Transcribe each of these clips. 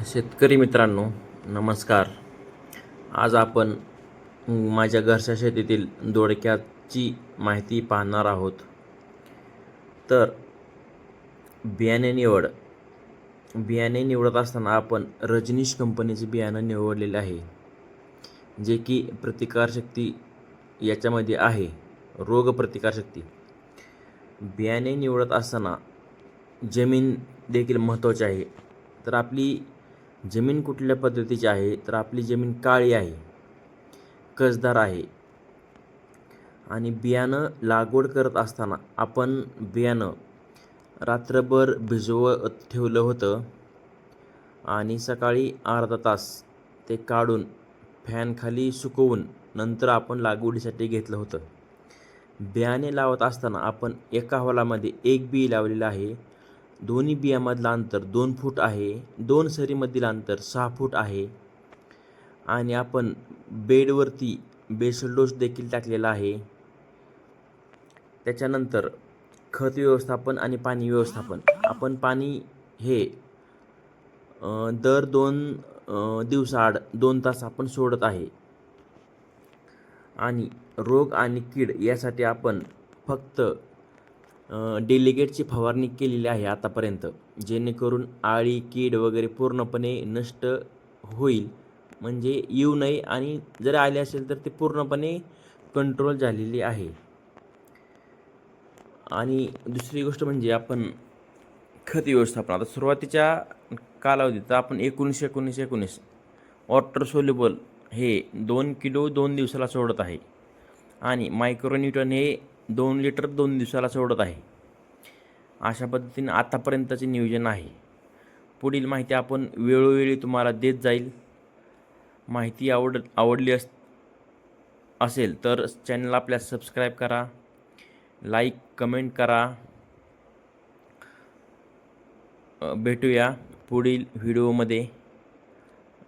शेतकरी मित्रांनो, नमस्कार. आज आपण माझ्या घरच्या शेतीतील दोडक्याची माहिती पाहणार आहोत. तर बियाणे निवडत असताना आपण रजनीश कंपनीचे बियाणं निवडलेले आहे, जे की प्रतिकारशक्ती याच्यामध्ये आहे, रोगप्रतिकारशक्ती. बियाणे निवडत असताना जमीन देखील महत्त्वाची आहे. तर आपली जमीन कुठल्या पद्धतीची आहे, तर आपली जमीन काळी आहे, कसदार आहे. आणि बियाणं लागवड करत असताना आपण बियाणं रात्रभर भिजवत ठेवलं होतं आणि सकाळी अर्धा तास ते काढून फॅनखाली सुकवून नंतर आपण लागवडीसाठी घेतलं होतं. बियाणे लावत असताना आपण एका हॉलामध्ये एक बी लावलेलं आहे. दोन्ही बियामधलं अंतर 2 फूट आहे. 2 सरीमधील अंतर 6 फूट आहे. आणि आपण बेडवरती बेसल डोस देखील टाकलेला आहे. त्याच्यानंतर खत व्यवस्थापन आणि पाणी व्यवस्थापन. आपण पाणी हे दर 2 दिवसाआड 2 तास आपण सोडत आहे. आणि रोग आणि कीड यासाठी आपण फक्त डेलिगेटची फवारणी केलेली आहे आतापर्यंत, जेणेकरून आळी कीड वगैरे पूर्णपणे नष्ट होईल, म्हणजे येऊ नये, आणि जर आले असेल तर ते पूर्णपणे कंट्रोल झालेली आहे. आणि दुसरी गोष्ट म्हणजे आपण खत व्यवस्थापन. आता सुरुवातीच्या कालावधीत आपण 19-19-19 वॉटर सोल्युबल हे 2 किलो 2 दिवसाला सोडत आहे, आणि मायक्रोन्यूटन हे 2 लिटर 2 दिवसाला सोडत आहे. अशा पद्धतीने आतापर्यंतचे नियोजन आहे. पुढील माहिती आपण वेळोवेळी तुम्हाला देत जाईल. माहिती आवडली असेल तर चॅनल आपल्या सबस्क्राईब करा, लाईक कमेंट करा. भेटूया पुढील व्हिडिओमध्ये.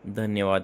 धन्यवाद.